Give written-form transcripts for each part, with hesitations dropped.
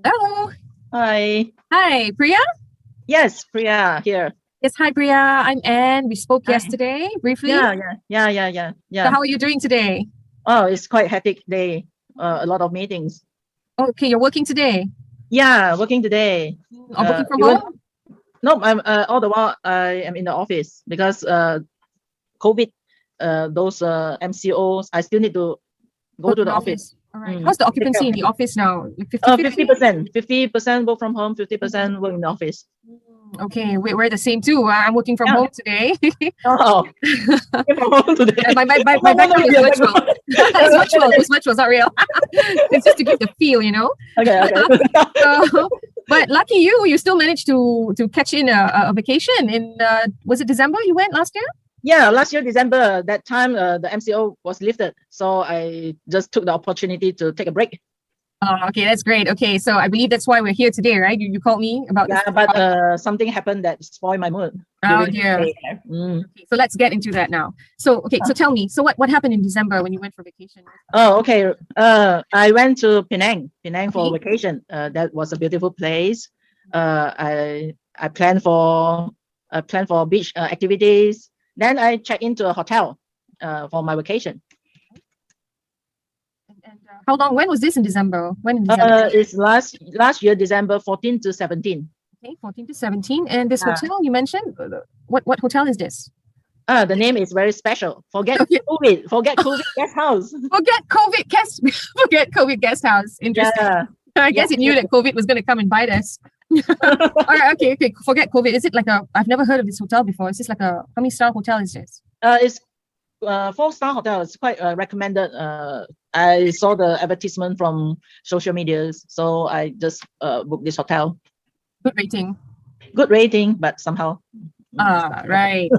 Hello. Hi. Hi, Priya. Yes, Priya here. Yes, hi, Priya. I'm Anne. We spoke Hi. yesterday briefly. Yeah. How are you doing today? Oh, it's quite hectic day. A lot of meetings. Okay, you're working today Yeah, working today. or working from Even home? no, I'm all the while I am in the office because COVID. Those MCOs, I still need to Go go to to the the office. office. All right. How's the Take care occupancy of in the people. office now? Like 50-50? 50%, 50% work from home, 50% work in the office. Okay, we're the same too. I'm working from Yeah. home today. Oh, working from home today. My No, background look is at your virtual. background. It's virtual. It's virtual. It's not real. It's just to give the feel. Okay. So, but lucky you still managed to catch in a vacation in was it December you went last year? Yeah, last year December, that time the MCO was lifted, so I just took the opportunity to take a break. Okay, that's great. Okay, so I believe that's why we're here today, right? You called me about this. Yeah, but something happened that spoiled my mood Oh during the dear. stay there. Okay, so let's get into that now. So okay, so tell me, so what happened in December when you went for vacation? Oh, okay. I went to Penang for Okay. vacation. That was a beautiful place. I planned for beach activities. Then I checked into a hotel for my vacation. And how long? When was this in December? When in December? It's last year December 14 to 17. Okay, 14 to 17. And this Yeah. hotel you mentioned, what hotel is this? The name is very special. Forget Okay. COVID. Forget COVID guest house. Forget COVID guest forget COVID guest house. Interesting. Yeah. I Yeah. guess it knew that COVID was gonna come and bite us. All right, okay. Forget COVID. Is it like I've never heard of this hotel before. Is this like how many star hotel is this? It's 4-star hotel. It's quite recommended. I saw the advertisement from social medias, so I just booked this hotel. Good rating. Good rating, but somehow. Right.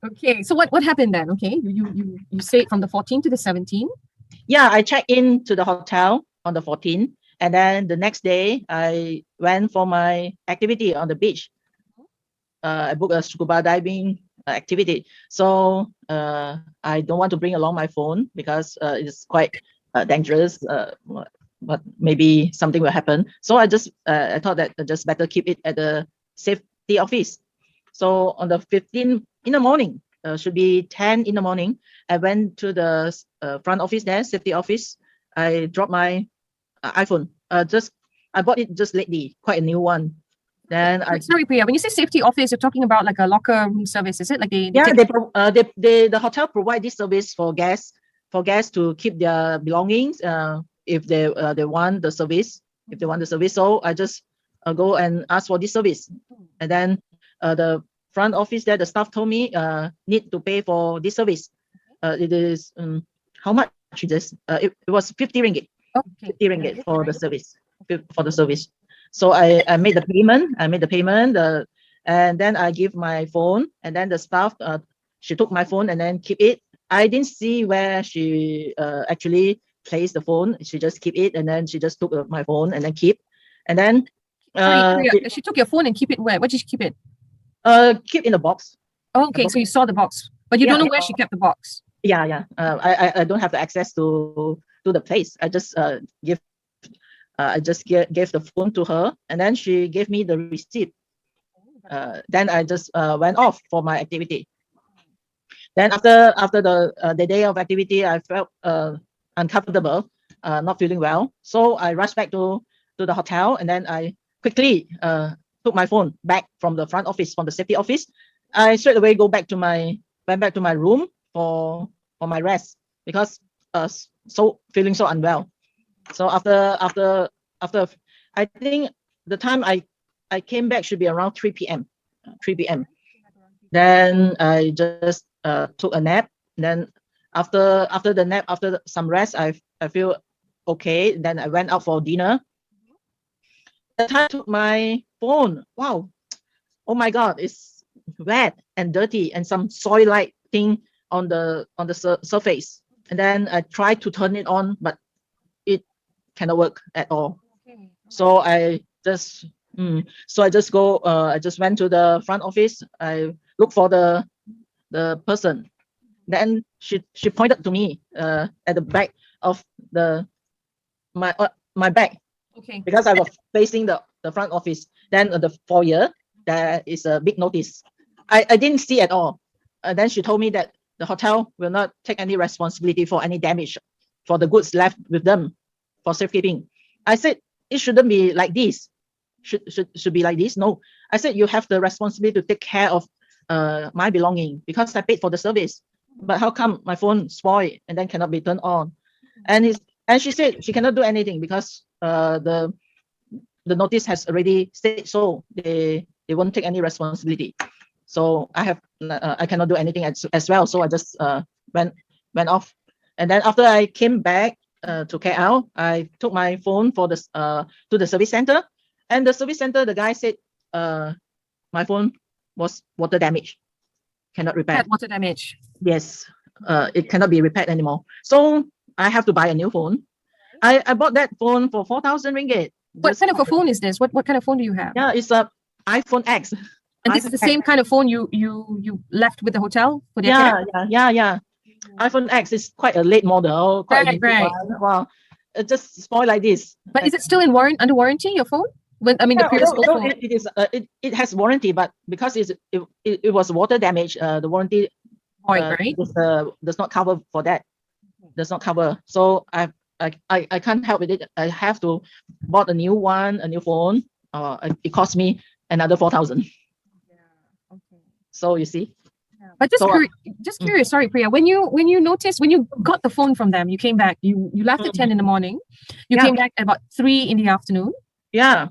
Okay. So what happened then? Okay. You stayed from the 14th to the 17th. Yeah, I checked in to the hotel on the 14th, and then the next day I went for my activity on the beach. I booked a scuba diving activity. So I don't want to bring along my phone because it's quite dangerous. But maybe something will happen. So I thought that I just better keep it at the safety office. So on the 15th in the morning, should be 10 in the morning, I went to the front office there, safety office. I dropped my iPhone. I bought it just lately, quite a new one. Then I Sorry, Priya. When you say safety office, you're talking about like a locker room service, is it? Like they Yeah, take the hotel provide this service for guests to keep their belongings if they want the service. If they want the service, so I just go and ask for this service, and then the front office there, the staff told me need to pay for this service. It is how much is this? It was 50 ringgit. Okay. 50 ringgit for the service. For the service. So I made the payment. And then I give my phone, and then the staff she took my phone and then keep it. I didn't see where she actually placed the phone. She just keep it, and then she just took my phone and then keep, and then Sorry, Priya, she took your phone and keep it where? Where did she keep it? Keep in the box. Okay, so you saw the box, but you don't know where she kept the box. Yeah. I don't have the access to the place. I just gave the phone to her, and then she gave me the receipt. Then I just went off for my activity. Then after the day of activity, I felt uncomfortable, not feeling well. So I rushed back to the hotel, and then I quickly took my phone back from the front office, from the safety office. I straight away went back to my room for my rest because so feeling so unwell. So after I think the time I came back should be around 3 p.m. 3 p.m. Then I just took a nap. Then after the nap, after some rest, I feel okay. Then I went out for dinner. The time I took my phone. Wow, oh my God, it's wet and dirty and some soil-like thing on the surface. And then I tried to turn it on, but it cannot work at all. So I just went to the front office. I looked for the person. Then she pointed to me at the back of my bag. Okay. because I was facing the front office. Then the foyer, there is a big notice. I didn't see at all. Then she told me that the hotel will not take any responsibility for any damage for the goods left with them for safekeeping. I said it shouldn't be like this. Should be like this. No, I said you have the responsibility to take care of my belonging because I paid for the service. But how come my phone spoiled and then cannot be turned on? And she said she cannot do anything because the notice has already said so. They won't take any responsibility. So I cannot do anything as well. So I just went off. And then after I came back to KL, I took my phone for to the service center. And the service center, the guy said my phone was water damage, cannot repair. Had water damage. Yes, it cannot be repaired anymore. So I have to buy a new phone. I bought that phone for 4,000 ringgit. What kind of a phone is this? What kind of phone do you have? Yeah, it's a iPhone X. And this is the same kind of phone you left with the hotel for the Yeah. iPhone X is quite a late model. Quite a right. Wow, it just spoiled like this. But is it still in under warranty, your phone? When the previous phone? It is. It has warranty, but because it was water damage, the warranty right? does not cover for that. Does not cover. So I can't help with it. I have to bought a new phone. It cost me another 4,000. Yeah. Okay. So you see. But just curious, sorry, Priya, when you noticed, when you got the phone from them, you came back, you left at 10 in the morning, you came back at about 3 in the afternoon. Yeah.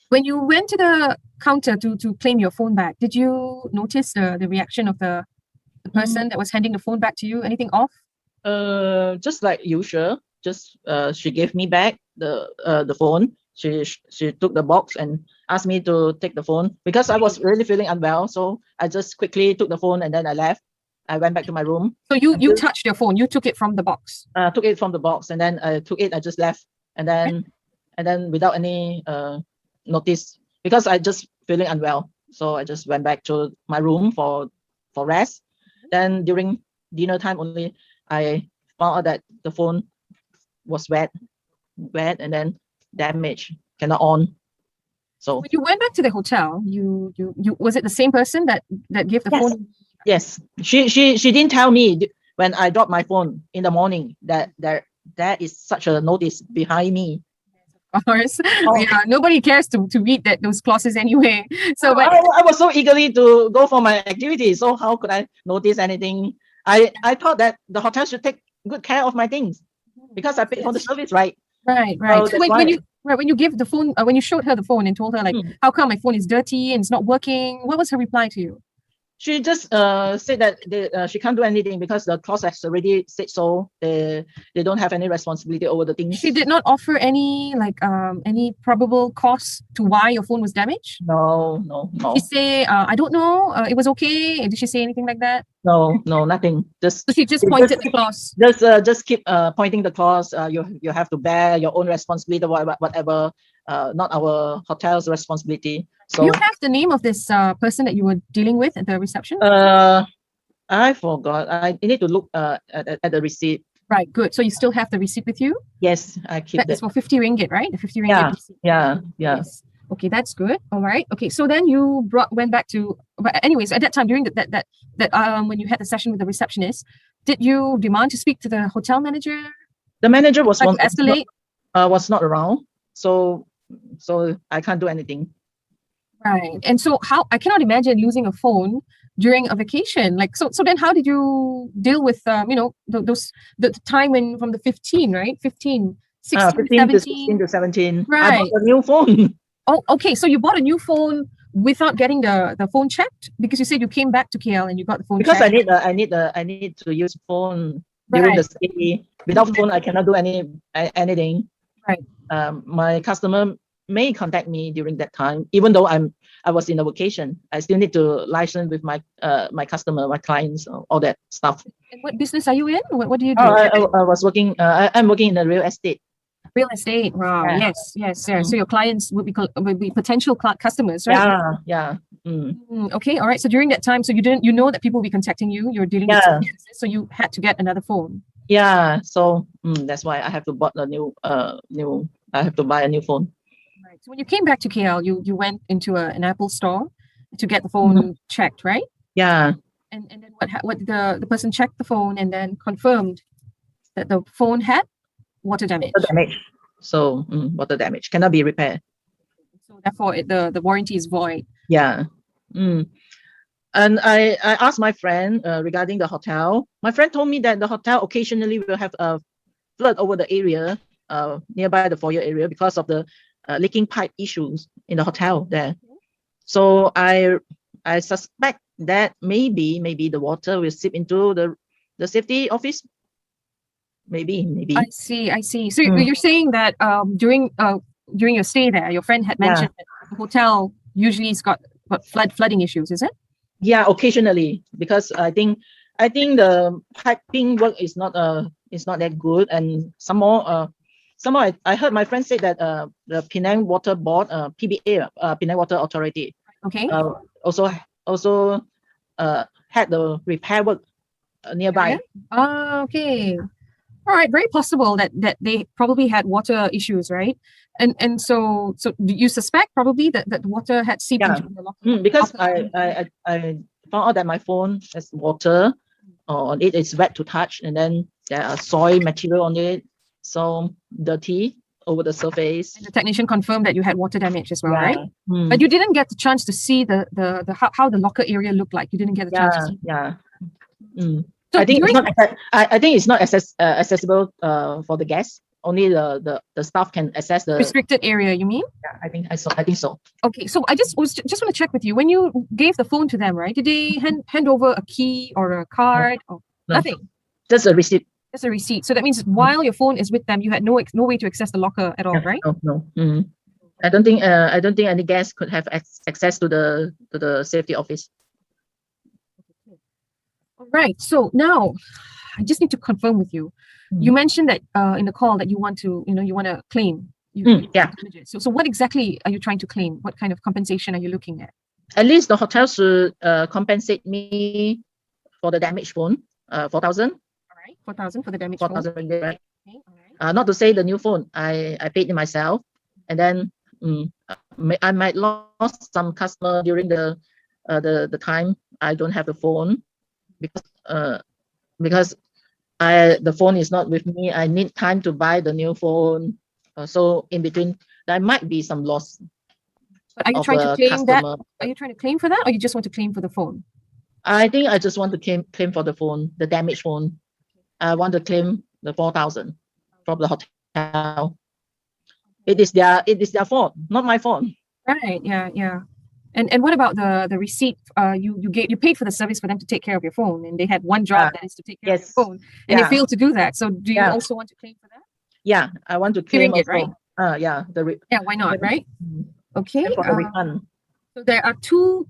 When you went to the counter to claim your phone back, did you notice the reaction of the person that was handing the phone back to you? Anything off? Just like usual. Just she gave me back the phone. She took the box and asked me to take the phone because I was really feeling unwell. So I just quickly took the phone and then I left. I went back to my room. So you touched your phone. You took it from the box. Took it from the box and then I took it. I just left and then without any notice because I just feeling unwell. So I just went back to my room for rest. Then during dinner time only, I found out that the phone was wet and then damaged, cannot on. So when you went back to the hotel, you was it the same person that gave the phone? Yes, she didn't tell me when I dropped my phone in the morning that there is such a notice behind me. Of course, yeah, nobody cares to read those clauses anyway. So but I was so eagerly to go for my activity, so how could I notice anything? I thought that the hotel should take good care of my things because I paid for the service, right? Right. So when you give the phone, when you showed her the phone and told her like, how come my phone is dirty and it's not working? What was her reply to you? She just said that she can't do anything because the clause has already said so. They don't have any responsibility over the things. She did not offer any any probable cause to why your phone was damaged? No. She say, I don't know. It was okay. Did she say anything like that? No, nothing. So she just pointed the clause. Just keep pointing the clause. You have to bear your own responsibility, whatever. Not our hotel's responsibility. So you have the name of this person that you were dealing with at the reception? I forgot. I need to look at the receipt. Right, good. So you still have the receipt with you? Yes, I keep that. Is for 50 ringgit, right? The 50 ringgit receipt. Yeah. Yes. Okay, that's good. All right. Okay, so then you went back to. But anyways, at that time during that when you had the session with the receptionist, did you demand to speak to the hotel manager? The manager was escalate. Was not around, so I can't do anything. Right. And so I cannot imagine losing a phone during a vacation. Like so then how did you deal with the time when from the 15, right? 16 to 17. Right. I bought a new phone. Oh, okay. So you bought a new phone without getting the phone checked because you said you came back to KL and you got the phone because checked. I need to use phone during the stay. Without phone I cannot do anything. Right. My customer may contact me during that time, even though I was in a vacation. I still need to license with my my customer, my clients, all that stuff. And what business are you in? What do you do? I was working. I'm working in the real estate. Real estate. Wow. Yeah. Yes. So your clients would be potential customers, right? Yeah. Okay. All right. So during that time, so you know that people will be contacting you. You're dealing with businesses, so you had to get another phone. Yeah. So that's why I have to bought a new I have to buy a new phone. Right. So when you came back to KL, you went into an Apple store to get the phone checked, right? Yeah. And then what the person checked the phone and then confirmed that the phone had water damage. Water damage. So water damage cannot be repaired. So therefore, the warranty is void. Yeah. And I asked my friend regarding the hotel. My friend told me that the hotel occasionally will have a flood over the area nearby the foyer area because of the leaking pipe issues in the hotel there. So I suspect that maybe the water will seep into the safety office. Maybe. I see. So you're saying that during your stay there, your friend had mentioned that the hotel usually has got flooding issues, is it? Yeah, occasionally, because I think the piping work is not that good, and some more I heard my friend say that the Penang Water Board, PBA, Penang Water Authority, okay, also had the repair work nearby. Okay. All right, very possible that they probably had water issues, right? And so you suspect probably that the water had seeped into the locker. Because I found out that my phone has water on it. It's wet to touch, and then there are soil material on it, so dirty over the surface. And the technician confirmed that you had water damage as well, right? But you didn't get the chance to see the how the locker area looked like. You didn't get the chance to see. So I think it's not. I think it's not accessible for the guests. Only the staff can access the restricted area. You mean? Yeah, I think so. Okay, so I just want to check with you. When you gave the phone to them, right? Did they hand over a key or a card or nothing? Just a receipt. Just a receipt. So that means while your phone is with them, you had no way to access the locker at all, right? No. I don't think any guest could have access to the safety office. All right. So now I just need to confirm with you. You mentioned that in the call that you want to claim. So what exactly are you trying to claim? What kind of compensation are you looking at? At least the hotel should compensate me for the damaged phone, 4,000. All right, 4,000 for the damaged phone. 4,000 ringgit, right? Okay, all right. Not to say the new phone. I paid it myself, and then I might lost some customer during the time I don't have the phone because the phone is not with me. I need time to buy the new phone. So in between, there might be some loss. But are you trying to claim that? Are you trying to claim for that, or you just want to claim for the phone? I think I just want to claim for the phone, the damaged phone. I want to claim the 4,000 from the hotel. It is their fault, not my fault. Right. Yeah. And what about the receipt? You paid for the service for them to take care of your phone, and they had one job that is to take care of your phone, and they failed to do that. So do you also want to claim for that? Yeah, I want to claim it, right? Why not, right? Okay. For the refund. So there are two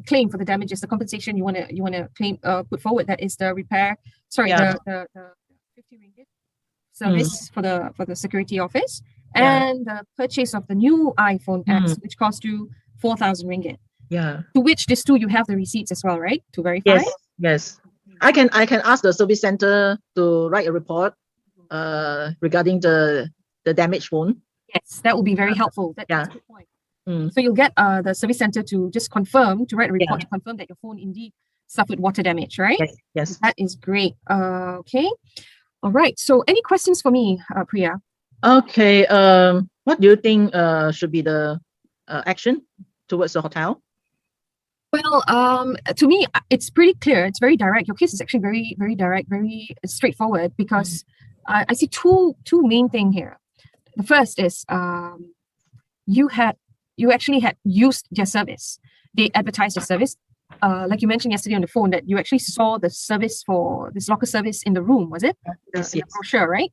claim for the damages. The compensation you want to claim put forward, that is the repair. Sorry, the 50 ringgit service for the security office, and the purchase of the new iPhone X, which cost you 4,000 ringgit. Yeah. To which these two you have the receipts as well, right? To verify. Yes. I can ask the service center to write a report regarding the damaged phone. Yes, that will be very helpful. That's a good point. So you'll get the service center to just confirm, to write a report to confirm that your phone indeed suffered water damage, right? Yes. That is great. Okay. All right. So any questions for me, Priya? Okay. What do you think should be the action towards the hotel? Well, to me, it's pretty clear. It's very direct. Your case is actually very, very direct, very straightforward, because I see two main things here. The first is you actually had used their service. They advertised the service. Like you mentioned yesterday on the phone, that you actually saw the service for this locker service in the room, was it? Yes. In the brochure, right?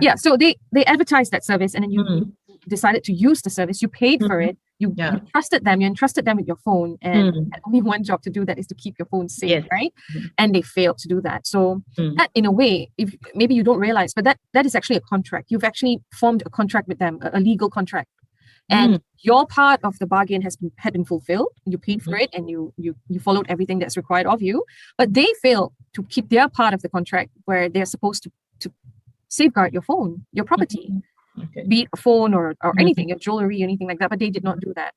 Yeah. So they advertised that service, and then you decided to use the service. You paid for it. You trusted them. You entrusted them with your phone, and had only one job to do, that is to keep your phone safe, right? And they failed to do that. So that, in a way, if maybe you don't realize, but that is actually a contract. You've actually formed a contract with them, a legal contract. And your part of the bargain had been fulfilled. You paid for it, and you followed everything that's required of you. But they failed to keep their part of the contract, where they're supposed to safeguard your phone, your property. be it a phone or anything, your jewelry, anything like that, but they did not do that.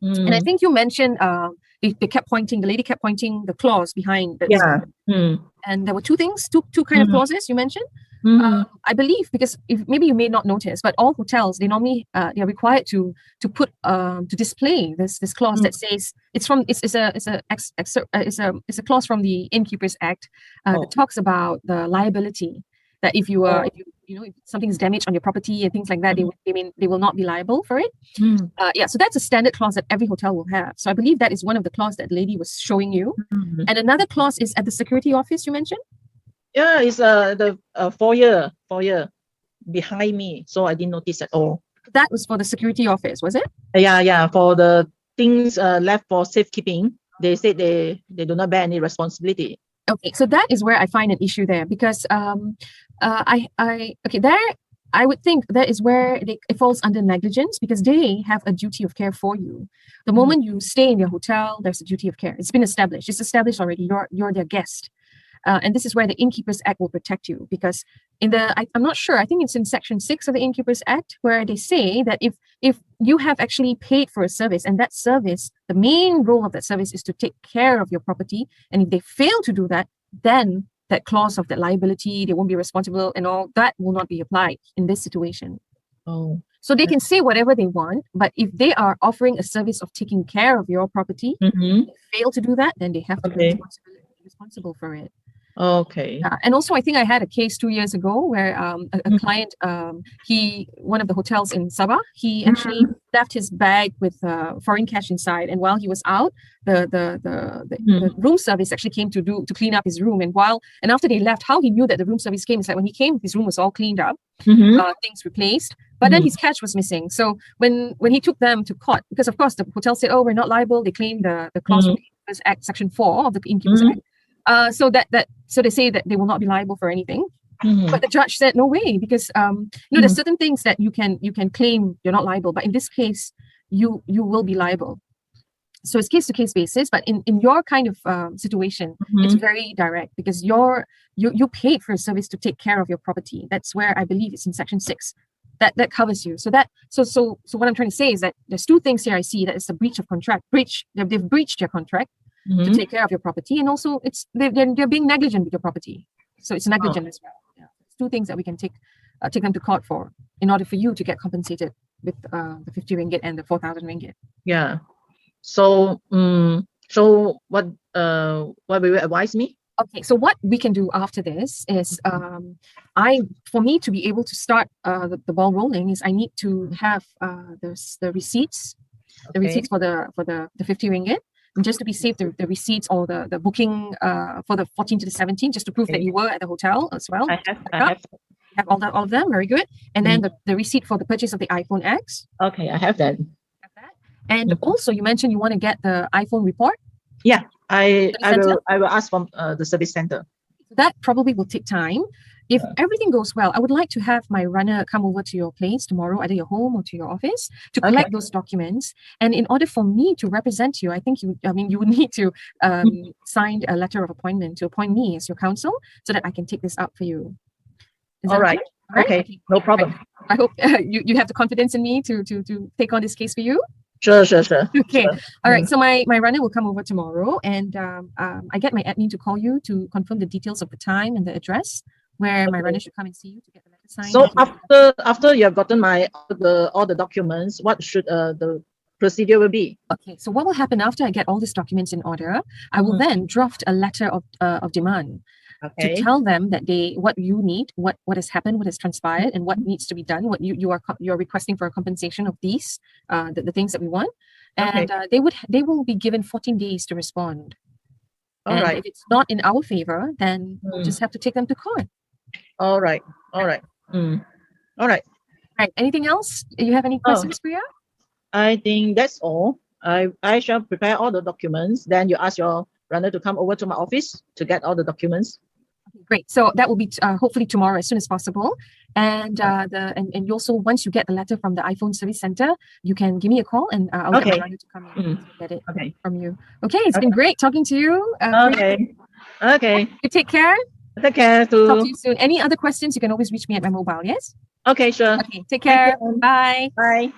And I think you mentioned they kept pointing, the lady kept pointing the clause behind the and there were two kind of clauses you mentioned. I believe, because maybe you may not notice, but all hotels, they normally they are required to put to display this clause that says it's a clause from the Innkeepers Act that talks about the liability, that if if something's damaged on your property and things like that, they will not be liable for it. So that's a standard clause that every hotel will have. So I believe that is one of the clause that the lady was showing you. And another clause is at the security office you mentioned. Yeah, it's the foyer behind me, so I didn't notice at all. That was for the security office, was it? Yeah, for the things left for safekeeping, they said they do not bear any responsibility. Okay, so that is where I find an issue there, because I would think that is where it falls under negligence, because they have a duty of care for you. The moment you stay in your hotel, there's a duty of care. It's been established. It's established already. You're their guest. And this is where the Innkeepers Act will protect you, because I'm not sure, I think it's in Section 6 of the Innkeepers Act, where they say that if you have actually paid for a service, and that service, the main role of that service is to take care of your property, and if they fail to do that, then that clause of that liability, they won't be responsible and all, that will not be applied in this situation. So they can say whatever they want, but if they are offering a service of taking care of your property, if they fail to do that, then they have to be responsible for it. Okay. And also, I think I had a case 2 years ago where a client, one of the hotels in Sabah, he actually left his bag with foreign cash inside, and while he was out, the room service actually came to clean up his room. And after they left, how he knew that the room service came is that when he came, his room was all cleaned up, things replaced, but then his cash was missing. So when he took them to court, because of course the hotel said, "Oh, we're not liable," they claimed the clause of the Innkeepers Act, Section 4 of the Innkeepers Act. So they say that they will not be liable for anything. But the judge said no way, because there's certain things that you can claim you're not liable, but in this case you will be liable. So it's case to case basis, but in your kind of situation, it's very direct, because you paid for a service to take care of your property. That's where I believe it's in Section 6 that covers you. So what I'm trying to say is that there's two things here I see: that it's a breach of contract. They've breached your contract to take care of your property, and also they're being negligent with your property. So it's negligent as well. Yeah. It's two things that we can take them to court for, in order for you to get compensated with the 50 ringgit and the 4,000 ringgit. Yeah. So what will you advise me? Okay, so what we can do after this is, for me to be able to start the ball rolling, is I need to have the receipts, the receipts for the 50 ringgit. And just to be safe, the receipts or the booking for the 14th to the 17th, just to prove that you were at the hotel as well. I have all of them. Very good. And then the receipt for the purchase of the iPhone X. Okay, I have that. And also, you mentioned you want to get the iPhone report. Yeah, I will ask from the service center. That probably will take time. If everything goes well, I would like to have my runner come over to your place tomorrow, either your home or to your office, to collect those documents. And in order for me to represent you, I think you would need to sign a letter of appointment to appoint me as your counsel, so that I can take this up for you. All right. Okay. No problem. I hope you have the confidence in me to take on this case for you. Sure. Okay. Sure. All right. So my runner will come over tomorrow, and I get my admin to call you to confirm the details of the time and the address where my runner should come and see you to get the letter signed. So after you have gotten all the documents, what should the procedure will be? Okay. So what will happen after I get all these documents in order? I will then draft a letter of demand. To tell them that what you need, what has happened, what has transpired, and what needs to be done, what you're requesting for a compensation of these, the things that we want, and they will be given 14 days to respond. All right. If it's not in our favor, then we'll just have to take them to court. All right. All right. All right. Anything else? You have any questions, Priya? I think that's all. I shall prepare all the documents. Then you ask your runner to come over to my office to get all the documents. Great. So that will be hopefully tomorrow as soon as possible. And you also, once you get the letter from the iPhone Service Center, you can give me a call, and I'll get my runner to come in to get it from you. Okay. It's been great talking to you. Okay. You take care. Take care too. Talk to you soon. Any other questions, you can always reach me at my mobile, yes? Okay, sure. Okay, take care. you. Bye. Bye.